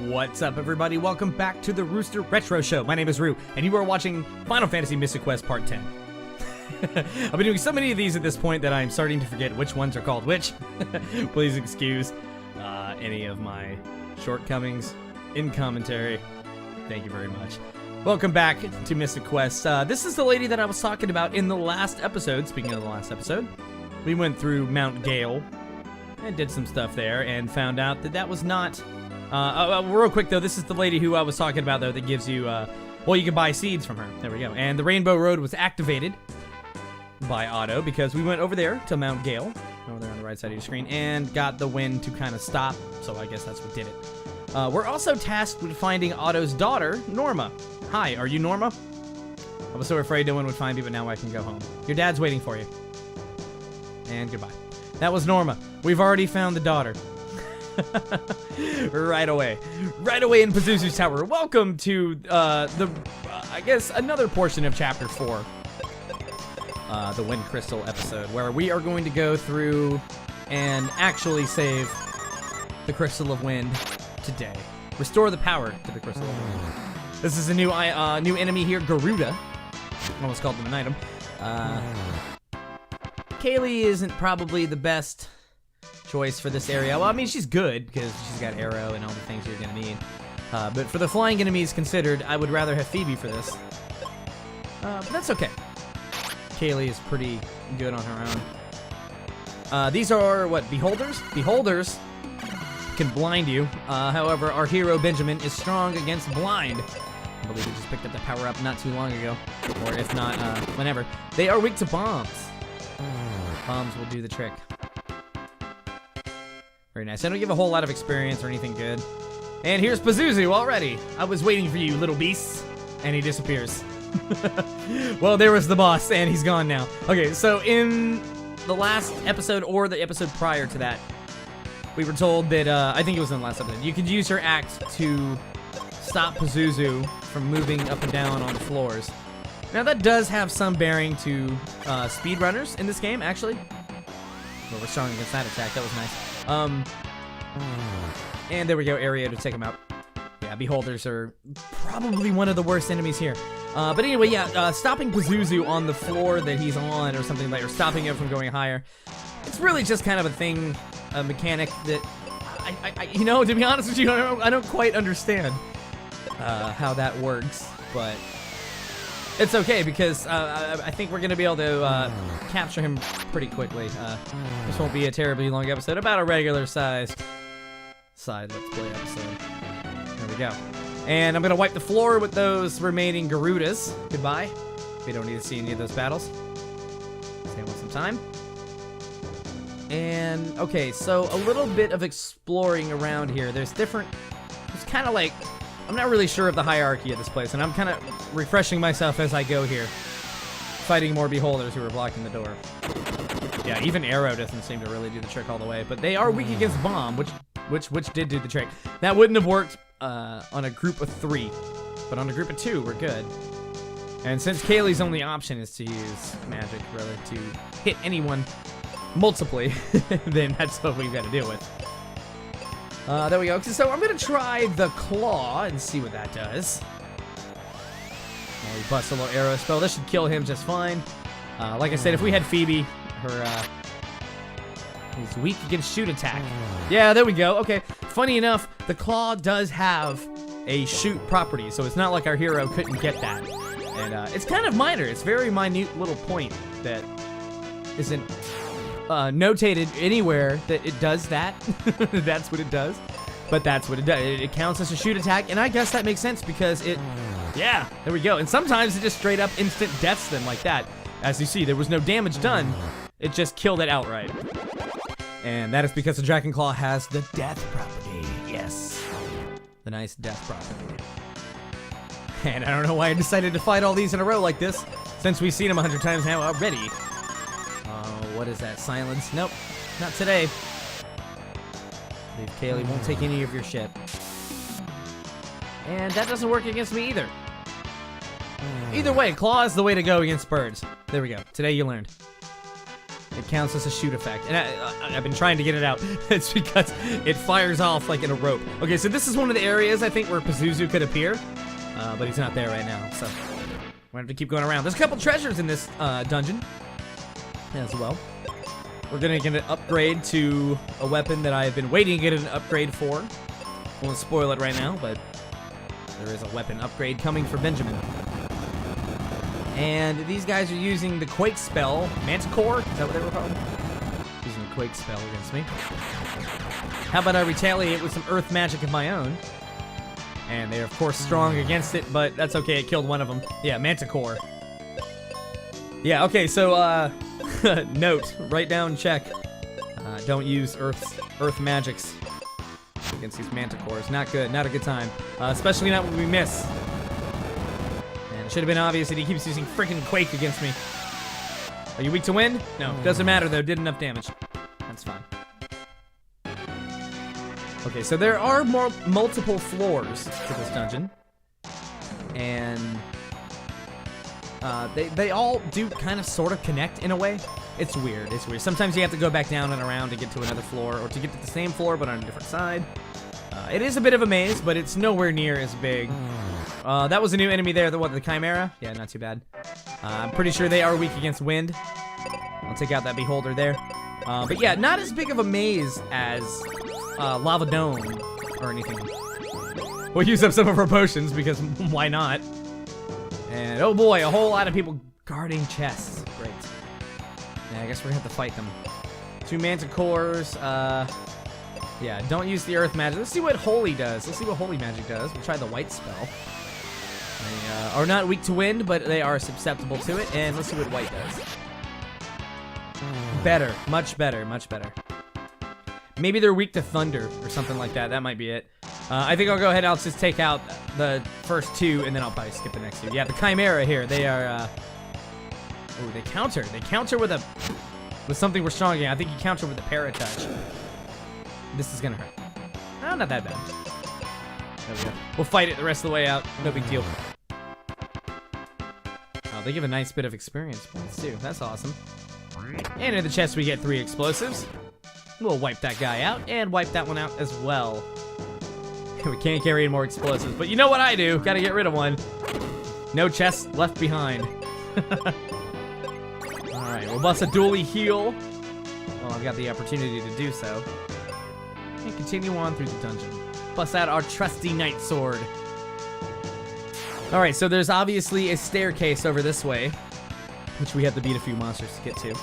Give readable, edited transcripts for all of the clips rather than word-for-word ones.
What's up, everybody? Welcome back to the RoosterRetro Show. My name is Roo, and you are watching Final Fantasy Mystic Quest Part 10. I've been doing so many of these at this point that I'm starting to forget which ones are called which. Please excuse any of my shortcomings in commentary. Thank you very much. Welcome back to Mystic Quest. This is the lady that I was talking about in the last episode. Speaking of the last episode, we went through Mount Gale and did some stuff there and found out that that was not... real quick, though, this is the lady who I was talking about, though, that gives you... well, you can buy seeds from her. There we go. And the Rainbow Road was activated by Otto because we went over there to Mount Gale, over there on the right side of your screen, and got the wind to kind of stop, so I guess that's what did it. We're also tasked with finding Otto's daughter, Norma. Hi, are you Norma? I was so afraid no one would find me, but now I can go home. Your dad's waiting for you. And goodbye. That was Norma. We've already found the daughter. Right away in Pazuzu's Tower. Welcome to I guess another portion of Chapter 4, the Wind Crystal episode, where we are going to go through and actually save the Crystal of Wind today. Restore the power to the Crystal of Wind. This is a new enemy here, Garuda. Almost called them an item. Kaylee isn't probably the best choice for this area. Well, I mean, she's good because she's got arrow and all the things you're gonna need. But for the flying enemies considered, I would rather have Phoebe for this. But that's okay. Kaylee is pretty good on her own. These are, what, beholders? Beholders can blind you. However, our hero Benjamin is strong against blind. I believe we just picked up the power-up not too long ago. Or if not, whenever. They are weak to bombs. Bombs will do the trick. Very nice. I don't give a whole lot of experience or anything good. And here's Pazuzu already. I was waiting for you, little beasts. And he disappears. Well, there was the boss, and he's gone now. Okay, so in the last episode, or the episode prior to that, we were told that, I think it was in the last episode, you could use your axe to stop Pazuzu from moving up and down on the floors. Now, that does have some bearing to speedrunners in this game, actually. Well, we're strong against that attack. That was nice. And there we go, area to take them out. Yeah, beholders are probably one of the worst enemies here. But anyway, yeah, stopping Pazuzu on the floor that he's on or something like, or stopping him from going higher, it's really just kind of a thing, a mechanic that, I you know, to be honest with you, I don't quite understand how that works, but it's okay because I think we're going to be able to capture him pretty quickly. This won't be a terribly long episode, about a regular-sized Let's Play episode. There we go. And I'm going to wipe the floor with those remaining Garudas. Goodbye. We don't need to see any of those battles. Save us some time. And, okay, so a little bit of exploring around here. There's kind of like, I'm not really sure of the hierarchy of this place, and I'm kind of refreshing myself as I go here. Fighting more beholders who are blocking the door. Yeah, even arrow doesn't seem to really do the trick all the way, but they are weak against bomb, which did do the trick. That wouldn't have worked on a group of 3, but on a group of 2, we're good. And since Kaylee's only option is to use magic, really, to hit anyone multiply, then that's what we've got to deal with. There we go. So I'm going to try the claw and see what that does. Oh, he busts a little arrow spell. This should kill him just fine. Like I said, if we had Phoebe, he's weak against shoot attack. Yeah, there we go. Okay. Funny enough, the claw does have a shoot property, so it's not like our hero couldn't get that. And it's kind of minor. It's a very minute little point that isn't notated anywhere that it does that. That's what it does. But that's what it does. It counts as a shoot attack, and I guess that makes sense because it... Yeah, there we go. And sometimes it just straight up instant deaths them like that. As you see, there was no damage done. It just killed it outright. And that is because the Dragon Claw has the death property. Yes. The nice death property. And I don't know why I decided to fight all these in a row like this, since we've seen them 100 times now already. What is that? Silence? Nope. Not today. Kaylee won't take any of your shit. And that doesn't work against me either. Either way, claw is the way to go against birds. There we go. Today you learned. It counts as a shoot effect. And I've been trying to get it out. It's because it fires off like in a rope. Okay, so this is one of the areas, I think, where Pazuzu could appear. But he's not there right now, so we're gonna have to keep going around. There's a couple treasures in this dungeon as well. We're gonna get an upgrade to a weapon that I've been waiting to get an upgrade for. I won't spoil it right now, but there is a weapon upgrade coming for Benjamin. And these guys are using the Quake spell. Manticore? Is that what they were called? Using the Quake spell against me. How about I retaliate with some earth magic of my own? And they're, of course, strong against it, but that's okay. It killed one of them. Yeah, Manticore. Yeah, okay, so, note. Write down, check. Don't use earth magics against these Manticores. Not good. Not a good time. Especially not when we miss. And it should have been obvious that he keeps using freaking Quake against me. Are you weak to wind? No. Doesn't matter, though. Did enough damage. That's fine. Okay, so there are multiple floors to this dungeon. And they all do kind of sort of connect in a way. It's weird. It's weird. Sometimes you have to go back down and around to get to another floor, or to get to the same floor but on a different side. It is a bit of a maze, but it's nowhere near as big. That was a new enemy there. The Chimera? Yeah, not too bad. I'm pretty sure they are weak against wind. I'll take out that beholder there. But yeah, not as big of a maze as Lava Dome or anything. We'll use up some of our potions because why not? And oh boy, a whole lot of people guarding chests. Great. Yeah, I guess we're gonna have to fight them. 2 Manticores. Yeah, don't use the earth magic. Let's see what Holy does. Let's see what Holy Magic does. We'll try the white spell. They are not weak to wind, but they are susceptible to it. And let's see what white does. Better. Much better. Much better. Maybe they're weak to thunder or something like that. That might be it. I think I'll go ahead and I'll just take out the first 2, and then I'll probably skip the next 2. Yeah, the Chimera here. They are... Oh, they counter. They counter with something we're strong against. I think you counter with a Paratouch. This is gonna hurt. Oh, not that bad. There we go. We'll fight it the rest of the way out. No big deal. Oh, they give a nice bit of experience points too. That's awesome. And in the chest we get 3 explosives. We'll wipe that guy out and wipe that one out as well. We can't carry in more explosives, but you know what I do? Gotta get rid of one. No chests left behind. Alright, we'll bust a dually heal. Well, I've got the opportunity to do so. And continue on through the dungeon. Bust out our trusty knight sword. Alright, so there's obviously a staircase over this way, which we have to beat a few monsters to get to.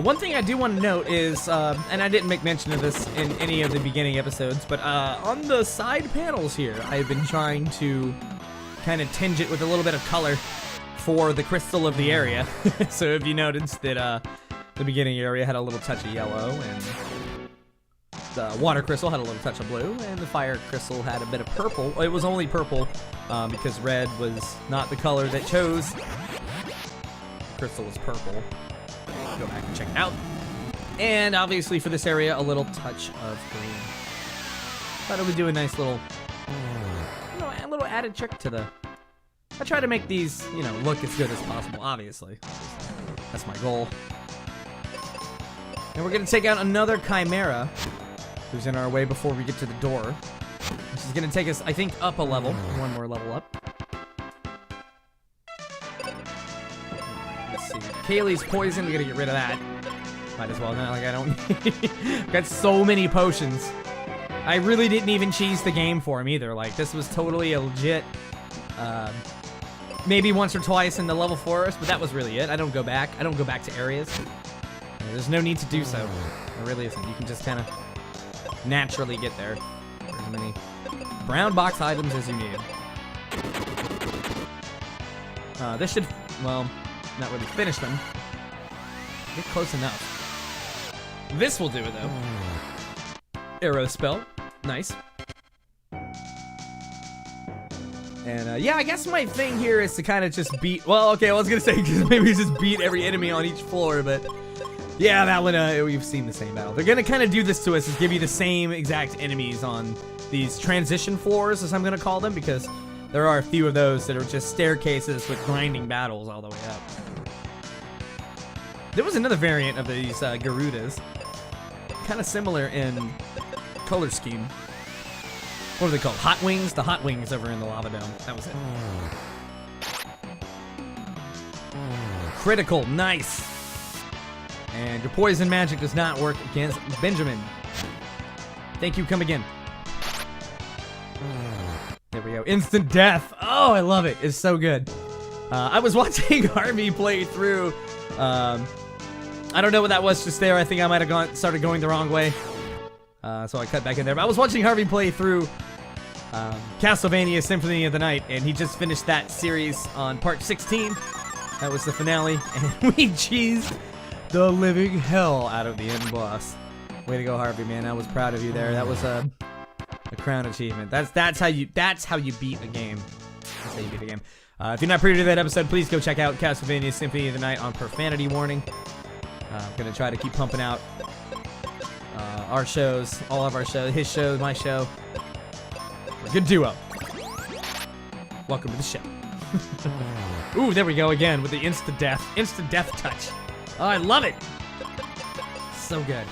One thing I do want to note is, and I didn't make mention of this in any of the beginning episodes, but on the side panels here, I've been trying to kind of tinge it with a little bit of color for the crystal of the area. So if you noticed that the beginning area had a little touch of yellow, and the water crystal had a little touch of blue, and the fire crystal had a bit of purple. It was only purple because red was not the color that chose. The crystal was purple. Go back and check it out. And obviously for this area, a little touch of green. Thought it would do a nice little, a little added trick to the... I try to make these, look as good as possible, obviously. That's my goal. And we're going to take out another Chimera, who's in our way before we get to the door. Which is going to take us, I think, up a level. One more level up. Let's see. Kaylee's poison, we got to get rid of that. Might as well, not like I don't... Got so many potions. I really didn't even cheese the game for him either. Like, this was totally a legit... maybe once or twice in the level forest, but that was really it. I don't go back. I don't go back to areas. There's no need to do so. There really isn't. You can just kind of naturally get there. For as many brown box items as you need. This should, well, not really finish them. Get close enough. This will do it, though. Arrow spell. Nice. And, yeah, I guess my thing here is to kind of just beat... Well, okay, I was going to say maybe just beat every enemy on each floor, but... Yeah, that one, we've seen the same battle. They're going to kind of do this to us, is give you the same exact enemies on these transition floors, as I'm going to call them, because there are a few of those that are just staircases with grinding battles all the way up. There was another variant of these Garudas. Kind of similar in color scheme. What are they called? Hot Wings? The Hot Wings over in the Lava Dome. That was it. Critical. Nice. And your poison magic does not work against Benjamin. Thank you. Come again. There we go. Instant death. Oh, I love it. It's so good. I was watching Harvey play through. I don't know what that was just there. I think I might have started going the wrong way. So I cut back in there. But I was watching Harvey play through Castlevania Symphony of the Night, and he just finished that series on part 16. That was the finale, and we cheesed the living hell out of the end boss. Way to go, Harvey, man. I was proud of you there. That was a crown achievement. That's how you beat a game. That's how you beat a game. If you're not privy to that episode, please go check out Castlevania Symphony of the Night on profanity warning. I'm gonna try to keep pumping out our shows, all of our shows, his show, my show. We're a good duo. Welcome to the show. Ooh, there we go again with the instant death touch. Oh, I love it. So good.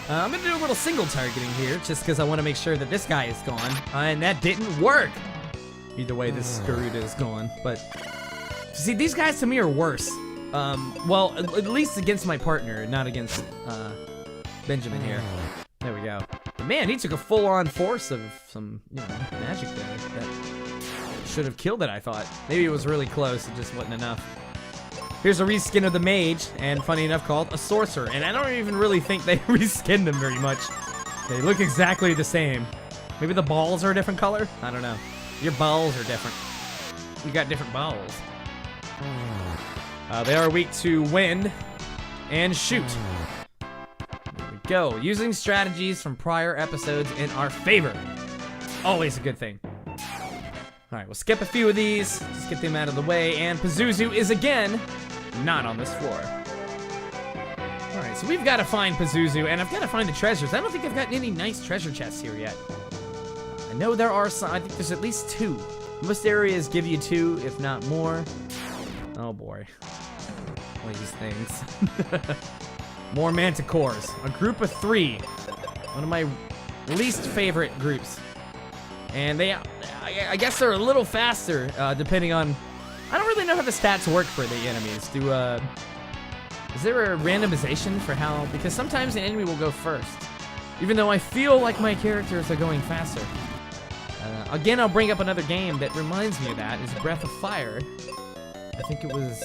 I'm gonna do a little single targeting here, just because I want to make sure that this guy is gone, and that didn't work. Either way, this Garuda is gone. But see, these guys to me are worse. Well, at least against my partner, not against Benjamin here. There we go. But man, he took a full-on force of some, magic there that should have killed it, I thought. Maybe it was really close, it just wasn't enough. Here's a reskin of the mage, and funny enough, called a sorcerer. And I don't even really think they reskinned them very much. They look exactly the same. Maybe the balls are a different color? I don't know. Your balls are different. You got different balls. They are weak to wind and shoot. There we go. Using strategies from prior episodes in our favor. Always a good thing. Alright, we'll skip a few of these. Just get them out of the way. And Pazuzu is again not on this floor. Alright, so we've got to find Pazuzu, and I've got to find the treasures. I don't think I've gotten any nice treasure chests here yet. I know there are some. I think there's at least 2. Most areas give you 2, if not more. Oh boy. All these things. More manticores. A group of 3. One of my least favorite groups. And they, I guess they're a little faster, depending on... I don't really know how the stats work for the enemies. Is there a randomization for how... Because sometimes an enemy will go first. Even though I feel like my characters are going faster. Again, I'll bring up another game that reminds me of that. Is Breath of Fire. I think it was...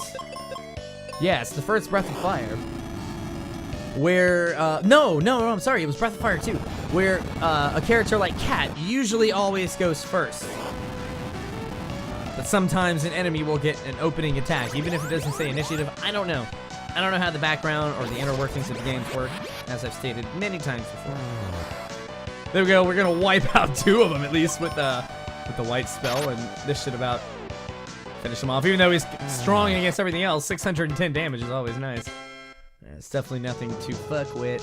Yeah, it's the first Breath of Fire. Where, no, I'm sorry, it was Breath of Fire 2. Where, a character like Cat usually always goes first. But sometimes an enemy will get an opening attack, even if it doesn't say initiative. I don't know. I don't know how the background or the inner workings of the games work, as I've stated many times before. There we go, we're gonna wipe out 2 of them at least with the white spell, and this should about finish him off. Even though he's strong against everything else, 610 damage is always nice. It's definitely nothing to fuck with.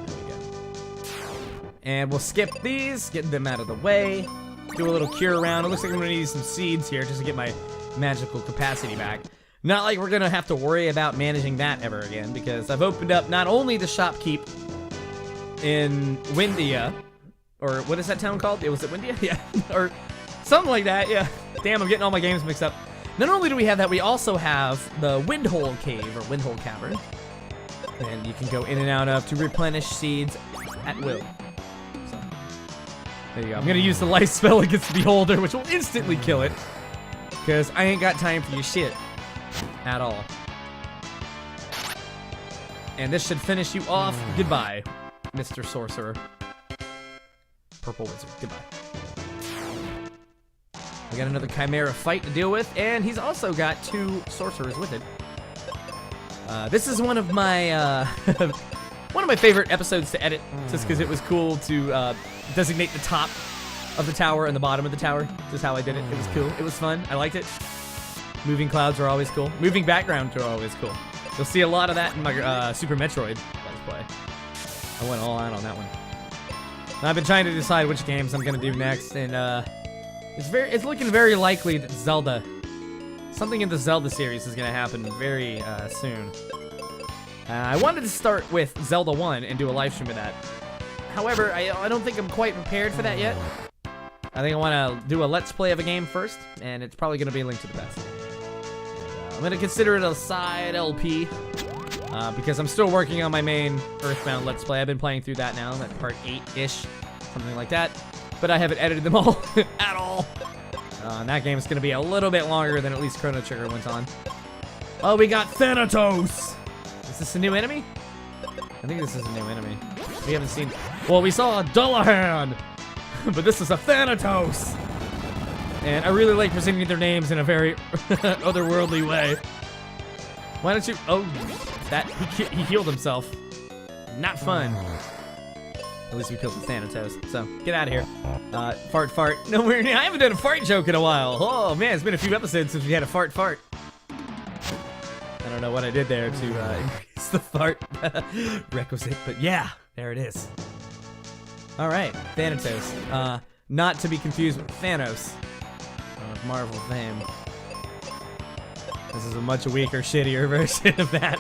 There we go. And we'll skip these, get them out of the way. Do a little cure round. It looks like I'm gonna need some seeds here just to get my magical capacity back. Not like we're gonna have to worry about managing that ever again, because I've opened up not only the shopkeep in Windia, or what is that town called? Was it Windia? Yeah, or something like that, yeah. Damn, I'm getting all my games mixed up. Not only do we have that, we also have the Windhole Cave, or Windhole Cavern. And you can go in and out of to replenish seeds at will. So, there you go. I'm gonna use the life spell against the Beholder, which will instantly kill it. Because I ain't got time for your shit. At all. And this should finish you off. Goodbye, Mr. Sorcerer. Purple Wizard. Goodbye. We got another Chimera fight to deal with, and he's also got 2 sorcerers with it. This is one of my favorite episodes to edit, just because it was cool to designate the top of the tower and the bottom of the tower. Just how I did it. It was cool. It was fun. I liked it. Moving clouds are always cool. Moving backgrounds are always cool. You'll see a lot of that in my Super Metroid Let's Play. I went all out on that one. And I've been trying to decide which games I'm gonna do next, and it's looking very likely that something in the Zelda series is gonna happen very soon. I wanted to start with Zelda 1 and do a live stream of that. However, I don't think I'm quite prepared for that yet. I think I want to do a Let's Play of a game first, and it's probably going to be Link to the Past. I'm going to consider it a side LP, because I'm still working on my main Earthbound Let's Play. I've been playing through that now. I'm at part 8-ish, something like that. But I haven't edited them all at all. And that game is going to be a little bit longer than at least Chrono Trigger went on. Oh, we got Thanatos! Is this a new enemy? I think this is a new enemy. We haven't seen... Well, we saw a Dullahan! But this is a Thanatos! And I really like presenting their names in a very otherworldly way. Why don't you... Oh, that... He healed himself. Not fun. At least we killed the Thanatos. So, get out of here. Fart, fart. No, I haven't done a fart joke in a while. Oh, man, it's been a few episodes since we had a fart, fart. I don't know what I did there to increase the fart requisite, but yeah, there it is. All right, Thanatos. Not to be confused with Thanos of Marvel fame. This is a much weaker, shittier version of that.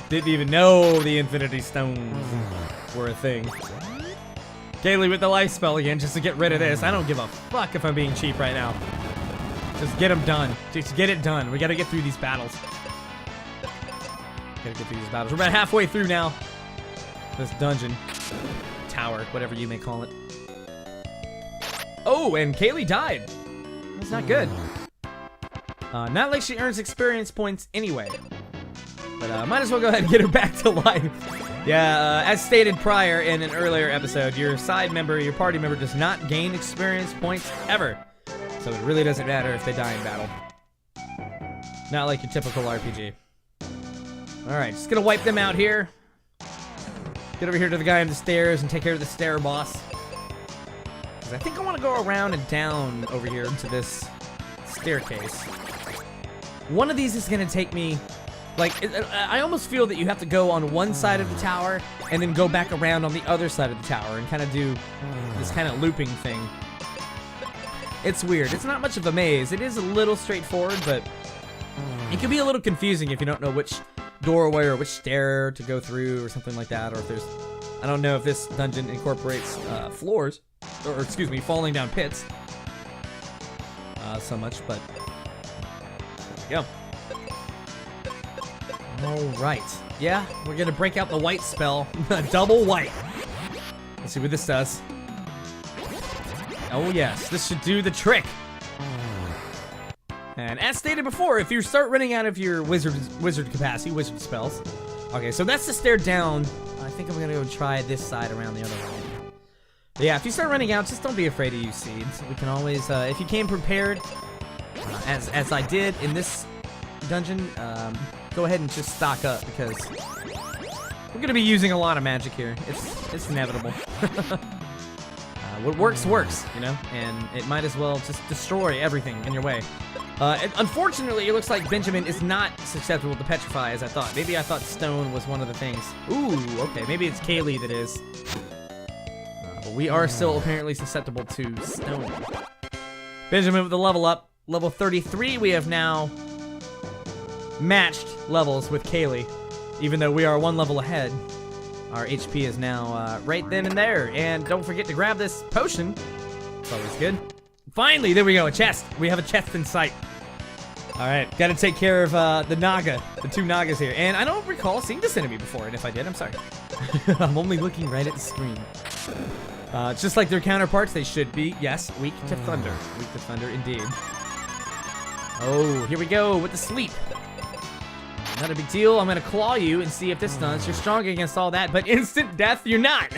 Didn't even know the Infinity Stones were a thing. Kaylee with the life spell again, just to get rid of this. I don't give a fuck if I'm being cheap right now. Just get them done. Just get it done. We gotta get through these battles. Gotta get through these battles. We're about halfway through now. This dungeon. Tower, whatever you may call it. Oh, and Kaylee died. That's not good. Not like she earns experience points anyway. But might as well go ahead and get her back to life. Yeah, as stated prior in an earlier episode, your side member, your party member does not gain experience points ever. So it really doesn't matter if they die in battle. Not like your typical RPG. Alright, just gonna wipe them out here. Get over here to the guy on the stairs and take care of the stair boss. Because I think I want to go around and down over here into this staircase. One of these is gonna take me... Like, I almost feel that you have to go on one side of the tower and then go back around on the other side of the tower and kind of do this kind of looping thing. It's weird. It's not much of a maze. It is a little straightforward, but it can be a little confusing if you don't know which doorway or which stair to go through or something like that. Or if there's... I don't know if this dungeon incorporates floors, or excuse me, falling down pits so much, but there we go. Alright. Yeah, we're gonna break out the white spell. Double white. Let's see what this does. Oh yes, this should do the trick. And as stated before, if you start running out of your wizard capacity, wizard spells. Okay, so that's the stair down. I think I'm gonna go try this side around the other way. But yeah, if you start running out, just don't be afraid to use seeds. We can always, if you came prepared, as I did in this dungeon, go ahead and just stock up because we're gonna be using a lot of magic here. It's inevitable. What works, you know, and it might as well just destroy everything in your way. Unfortunately, it looks like Benjamin is not susceptible to petrify as I thought. Maybe I thought stone was one of the things. Ooh, okay, maybe it's Kaylee that is. But we are still apparently susceptible to stone. Benjamin with the level up. Level 33, we have now matched levels with Kaylee, even though we are one level ahead. Our HP is now right then and there, and don't forget to grab this potion. It's always good. Finally, there we go, a chest. We have a chest in sight. All right, got to take care of the Naga, the two Nagas here, and I don't recall seeing this enemy before, and if I did, I'm sorry. I'm only looking right at the screen. Just like their counterparts, they should be, yes, weak to thunder. Weak to thunder, indeed. Oh, here we go with the sleep. Not a big deal. I'm going to claw you and see if this stuns. You're strong against all that, but instant death, you're not.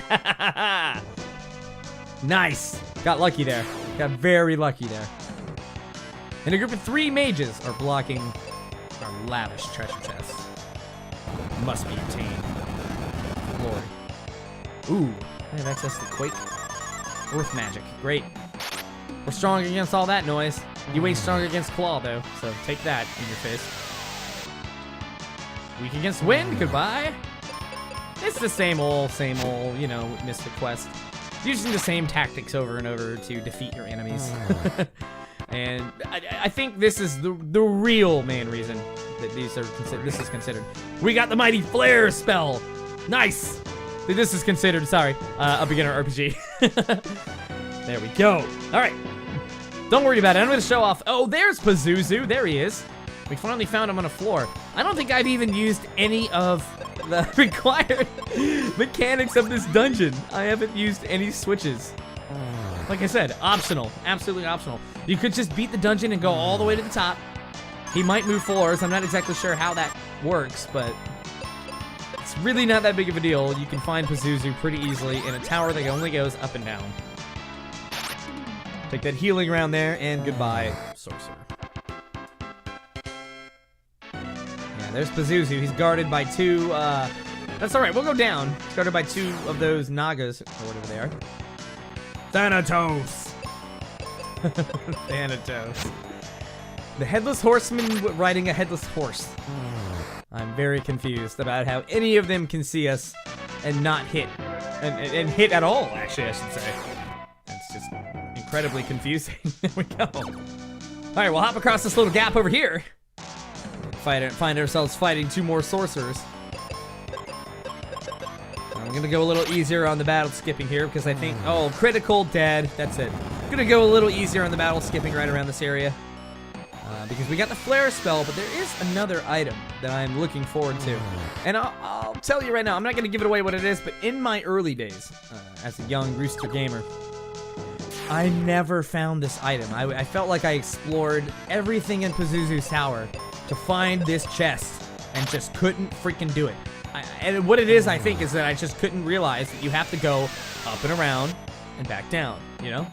Nice. Got lucky there. Got very lucky there. And a group of 3 mages are blocking our lavish treasure chest. Must be obtained. Glory. Ooh, I have access to Quake. Earth magic. Great. We're strong against all that noise. You ain't strong against Claw, though, so take that in your face. Weak against wind, goodbye. It's the same old, you know, Mystic Quest. Using the same tactics over and over to defeat your enemies. And I think this is the real main reason that these are this is considered. We got the mighty flare spell. Nice. This is considered, sorry, a beginner RPG. There we go. All right. Don't worry about it. I'm going to show off. Oh, there's Pazuzu. There he is. We finally found him on a floor. I don't think I've even used any of the required mechanics of this dungeon. I haven't used any switches. Like I said, optional. Absolutely optional. You could just beat the dungeon and go all the way to the top. He might move floors. I'm not exactly sure how that works, but it's really not that big of a deal. You can find Pazuzu pretty easily in a tower that only goes up and down. Take that healing round there, and goodbye, Sorcerer. Yeah, there's Pazuzu. He's guarded by two, that's alright, we'll go down. He's guarded by two of those Nagas, or whatever they are. Thanatos! Thanatos. The Headless Horseman riding a Headless Horse. I'm very confused about how any of them can see us and not hit. And hit at all, actually, I should say. That's just incredibly confusing. There we go. Alright, we'll hop across this little gap over here. Find ourselves fighting two more sorcerers. I'm gonna go a little easier on the battle skipping here because I think, oh, critical, dead, that's it. I'm gonna go a little easier on the battle skipping right around this area. Because we got the flare spell, but there is another item that I'm looking forward to. And I'll tell you right now, I'm not gonna give it away what it is, but in my early days, as a young Rooster gamer, I never found this item. I felt like I explored everything in Pazuzu's tower to find this chest and just couldn't freaking do it. And what it is, I think, is that I just couldn't realize that you have to go up and around and back down, you know?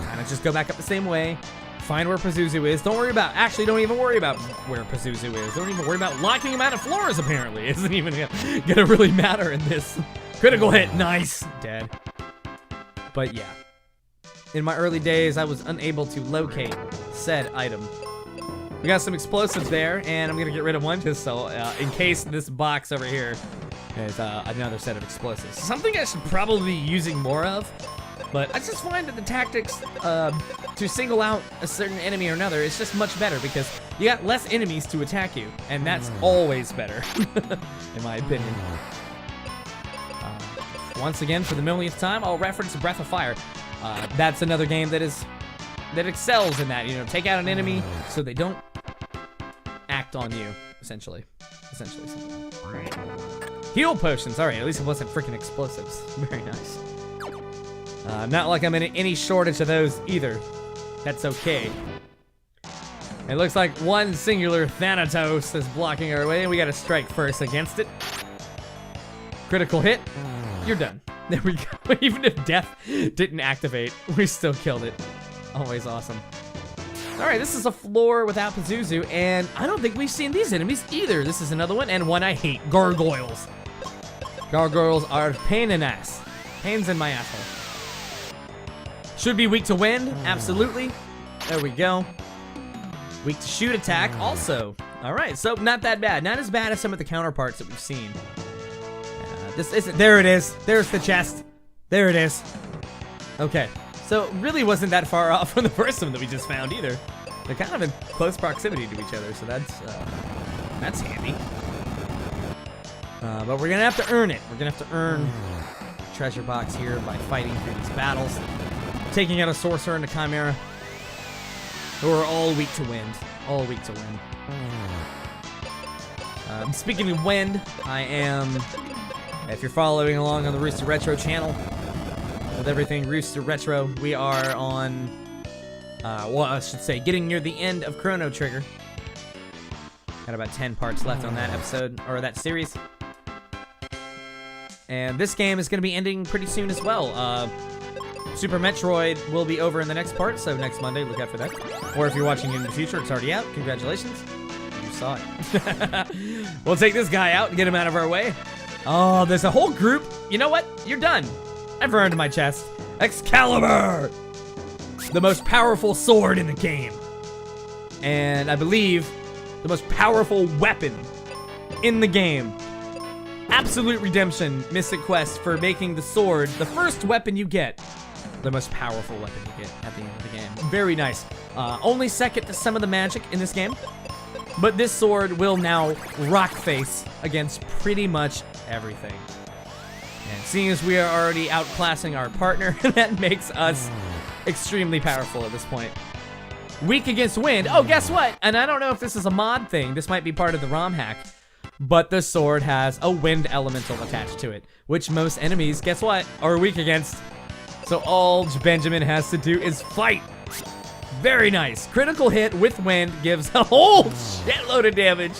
Kind of just go back up the same way, find where Pazuzu is. Don't worry about, actually, don't even worry about where Pazuzu is. Don't even worry about locking him out of floors, apparently. It isn't even gonna really matter in this. Critical hit, nice, dead. But yeah. In my early days, I was unable to locate said item. We got some explosives there, and I'm gonna get rid of one just so, in case this box over here is another set of explosives. Something I should probably be using more of, but I just find that the tactics to single out a certain enemy or another is just much better because you got less enemies to attack you, and that's always better, in my opinion. Once again, for the millionth time, I'll reference Breath of Fire. That's another game that excels in that. You know, take out an enemy so they don't act on you, essentially. Heal potions. All right, at least it wasn't freaking explosives. Very nice. Not like I'm in any shortage of those either. That's okay. It looks like one singular Thanatos is blocking our way, and we got to strike first against it. Critical hit. You're done. There we go. Even if death didn't activate, we still killed it. Always awesome. Alright, this is a floor without Pazuzu, and I don't think we've seen these enemies either. This is another one, and one I hate. Gargoyles. Gargoyles are pain in ass. Pains in my asshole. Should be weak to wind, absolutely. There we go. Weak to shoot attack, also. Alright, so not that bad. Not as bad as some of the counterparts that we've seen. This isn't, there it is. There's the chest. There it is. Okay. So it really wasn't that far off from the first one that we just found either. They're kind of in close proximity to each other, so that's handy. But we're gonna have to earn it. We're gonna have to earn the treasure box here by fighting through these battles, taking out a sorcerer and a chimera, who are all weak to wind. All weak to wind. Speaking of wind, I am, if you're following along on the RoosterRetro channel, with everything Rooster Retro, we are on, well, I should say, getting near the end of Chrono Trigger. Got about 10 parts left on that episode, or that series. And this game is going to be ending pretty soon as well. Super Metroid will be over in the next part, so next Monday, look out for that. Or if you're watching it in the future, it's already out. Congratulations. You saw it. We'll take this guy out and get him out of our way. Oh, there's a whole group. You know what? You're done. I've earned my chest. Excalibur! The most powerful sword in the game. And I believe the most powerful weapon in the game. Absolute Redemption Mystic Quest for making the sword the first weapon you get. The most powerful weapon you get at the end of the game. Very nice. Only second to some of the magic in this game. but this sword will now rock face against pretty much everything. And seeing as we are already outclassing our partner, that makes us extremely powerful at this point. Weak against wind. Oh, guess what? And I don't know if this is a mod thing. This might be part of the ROM hack. But the sword has a wind elemental attached to it, which most enemies, guess what, are weak against. So all Benjamin has to do is fight. Very nice. Critical hit with wind gives a whole shitload of damage.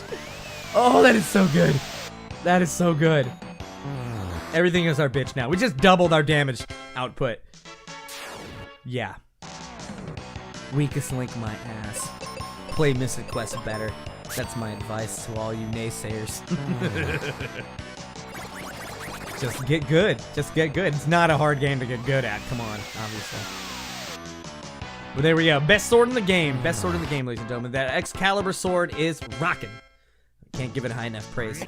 Oh, that is so good. That is so good. Everything is our bitch now. We just doubled our damage output. Yeah. Weakest link my ass. Play Mystic Quest better. That's my advice to all you naysayers. Just get good. Just get good. It's not a hard game to get good at. Come on, obviously. But there we go. Best sword in the game. Best sword in the game, ladies and gentlemen. That Excalibur sword is rockin'. Can't give it high enough praise.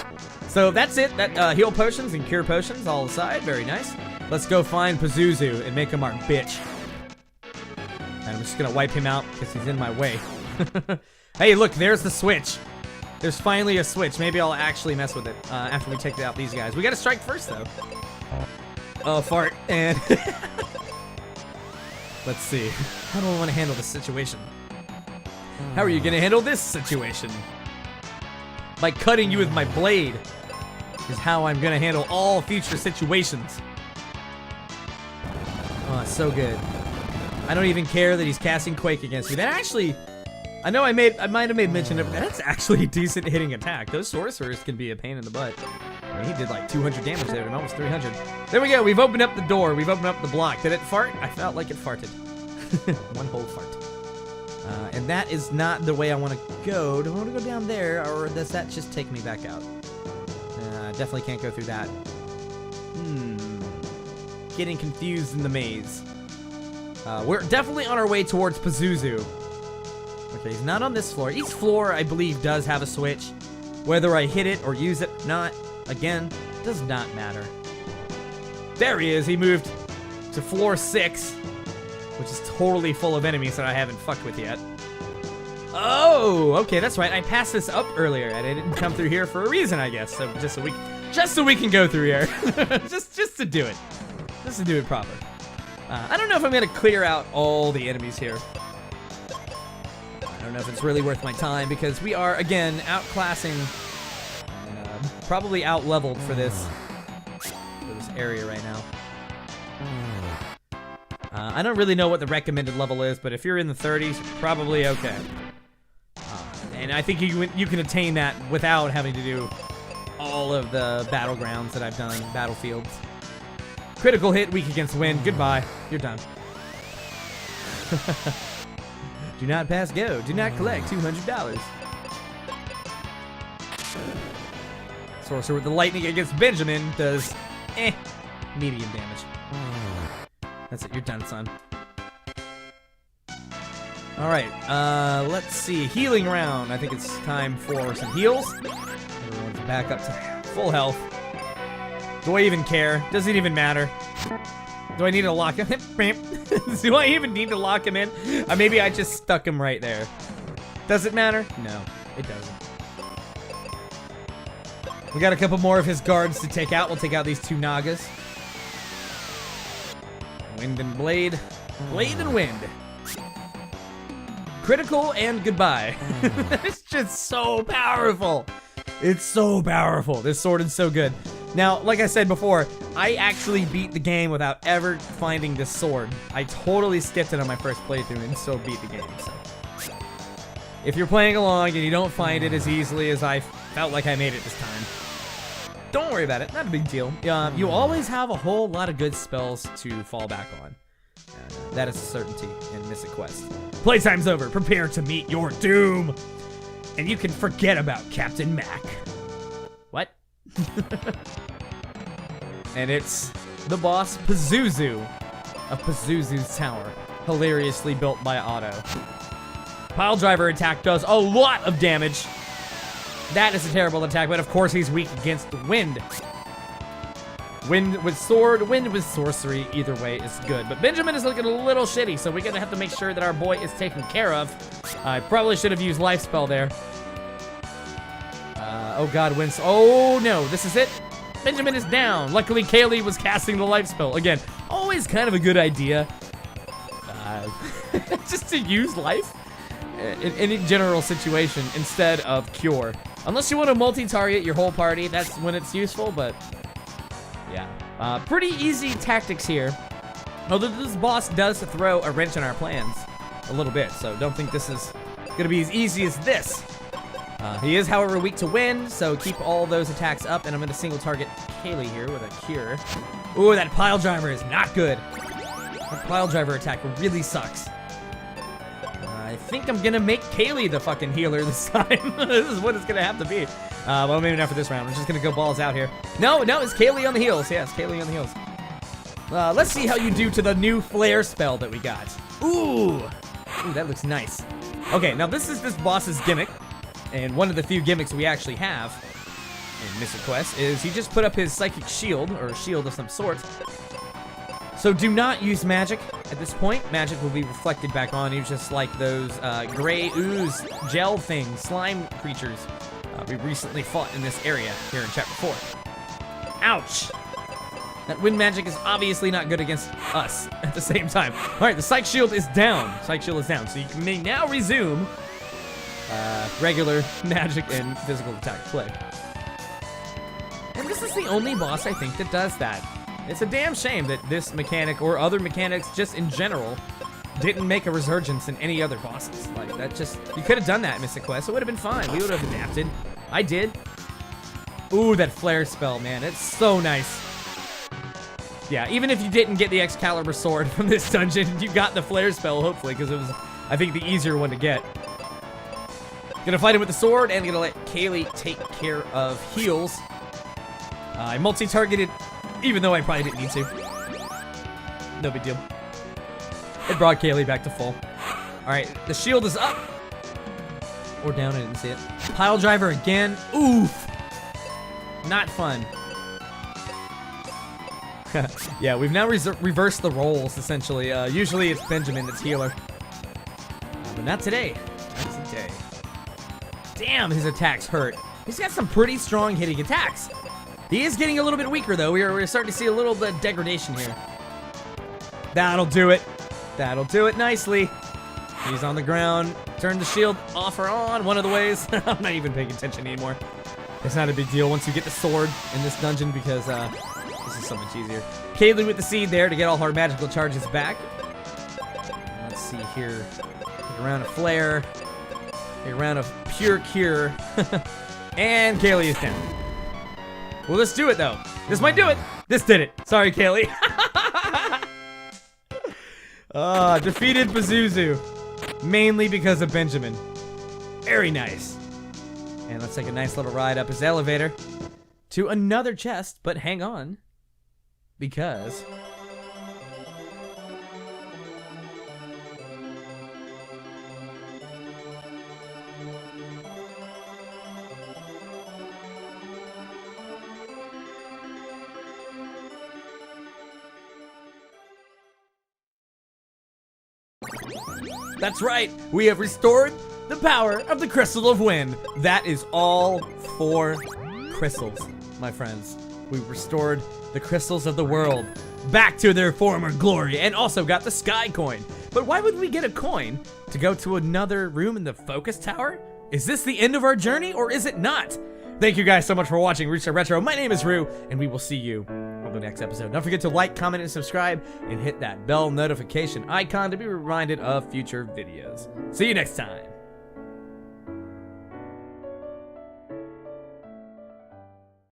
So that's it. That heal potions and cure potions all aside. Very nice. Let's go find Pazuzu and make him our bitch. And I'm just gonna wipe him out because he's in my way. Hey, look, there's the switch. There's finally a switch. Maybe I'll actually mess with it after we take out these guys. We gotta strike first, though. Oh, fart. And let's see. How do I want to handle this situation? How are you gonna handle this situation? By cutting you with my blade is how I'm gonna handle all future situations. Oh, so good. I don't even care that he's casting Quake against me. That actually, I know I might have made mention of, that's actually a decent hitting attack. Those sorcerers can be a pain in the butt. I mean, he did like 200 damage there and almost 300. There we go. We've opened up the door. We've opened up the block. Did it fart? I felt like it farted. One whole fart. And that is not the way I want to go. Do I want to go down there, or does that just take me back out? Definitely can't go through that. Getting confused in the maze. We're definitely on our way towards Pazuzu. Okay, he's not on this floor. Each floor, I believe, does have a switch. Whether I hit it or use it or not, again, does not matter. There he is. He moved to floor 6, which is totally full of enemies that I haven't fucked with yet. Oh, okay, that's right. I passed this up earlier, and I didn't come through here for a reason, I guess. So just so we can go through here, just to do it, just to do it proper. I don't know if I'm gonna clear out all the enemies here. I don't know if it's really worth my time because we are again outclassing and probably out-leveled for this area right now. I don't really know what the recommended level is, but if you're in the 30s, you're probably okay. And I think you can attain that without having to do all of the battlegrounds that I've done, battlefields. Critical hit, weak against wind. Goodbye. You're done. Do not pass go. Do not collect $200. Sorcerer with the lightning against Benjamin does medium damage. That's it. You're done, son. All right. Let's see. Healing round. I think it's time for some heals. Everyone's back up to full health. Do I even care? Does it even matter? Do I need to lock him? Do I even need to lock him in? Maybe I just stuck him right there. Does it matter? No, it doesn't. We got a couple more of his guards to take out. We'll take out these 2 Nagas. Wind and blade. Blade and wind. Critical and goodbye. It's just so powerful. It's so powerful. This sword is so good. Now, like I said before, I actually beat the game without ever finding this sword. I totally skipped it on my first playthrough and still beat the game. So, if you're playing along and you don't find it as easily as I felt like I made it this time, don't worry about it. Not a big deal. You always have a whole lot of good spells to fall back on. That is a certainty in Mystic Quest. Playtime's over. Prepare to meet your doom. And you can forget about Captain Mac. What? And it's the boss Pazuzu of Pazuzu's Tower, hilariously built by Otto. Pile driver attack does a lot of damage. That is a terrible attack, but of course he's weak against wind. Wind with sword, wind with sorcery, either way is good. But Benjamin is looking a little shitty, so we're gonna have to make sure that our boy is taken care of. I probably should have used life spell there. Oh god, wins. Oh no, this is it. Benjamin is down. Luckily, Kaylee was casting the life spell. Again, always kind of a good idea. Just to use life in any general situation instead of cure. Unless you want to multi-target your whole party, that's when it's useful, but yeah. Pretty easy tactics here. Although this boss does throw a wrench in our plans a little bit, so don't think this is going to be as easy as this. He is, however, weak to wind, so keep all those attacks up, and I'm going to single target Kaylee here with a cure. Ooh, that pile driver is not good. That pile driver attack really sucks. I think I'm going to make Kaylee the fucking healer this time. This is what it's going to have to be. Well, maybe not for this round. We're just going to go balls out here. No, it's Kaylee on the heels. Yes, Kaylee on the heels. Let's see how you do to the new flare spell that we got. Ooh, that looks nice. Okay, now this is this boss's gimmick. And one of the few gimmicks we actually have in Mystic Quest is he just put up his psychic shield, or shield of some sort. So do not use magic at this point. Magic will be reflected back on you, just like those gray ooze gel things, slime creatures we recently fought in this area here in Chapter 4. Ouch! That wind magic is obviously not good against us at the same time. Alright, the psych shield is down. Psych shield is down, so you may now resume regular magic and physical attack play. And this is the only boss, I think, that does that. It's a damn shame that this mechanic, or other mechanics just in general, didn't make a resurgence in any other bosses. Like, that just... You could have done that in Mystic Quest. It would have been fine. We would have adapted. I did. Ooh, that flare spell, man. It's so nice. Yeah, even if you didn't get the Excalibur sword from this dungeon, you got the flare spell, hopefully, because it was, I think, the easier one to get. Gonna fight him with the sword, and gonna let Kaylee take care of heals. I multi-targeted, even though I probably didn't need to. No big deal. It brought Kaylee back to full. Alright, the shield is up. Or down, I didn't see it. Pile driver again. Oof. Not fun. Yeah, we've now reversed the roles, essentially. Usually it's Benjamin that's healer. But not today. Not today. Damn, his attacks hurt. He's got some pretty strong hitting attacks. He is getting a little bit weaker, though. We're starting to see a little bit of degradation here. That'll do it. That'll do it nicely. He's on the ground. Turn the shield off or on, one of the ways. I'm not even paying attention anymore. It's not a big deal once you get the sword in this dungeon, because this is so much easier. Kaylee with the seed there to get all her magical charges back. Let's see here. Take a round of flare. Take a round of pure cure. And Kaylee is down. Well, let's do it, though. This might do it. This did it. Sorry, Kaylee. Defeated Pazuzu. Mainly because of Benjamin. Very nice. And let's take a nice little ride up his elevator to another chest, but hang on. Because... That's right, we have restored the power of the Crystal of Wind. That is all 4 crystals, my friends. We restored the crystals of the world back to their former glory, and also got the Sky Coin. But why would we get a coin to go to another room in the Focus Tower? Is this the end of our journey, or is it not? Thank you guys so much for watching RoosterRetro. My name is Roo, and we will see you on the next episode. Don't forget to like, comment, and subscribe, and hit that bell notification icon to be reminded of future videos. See you next time.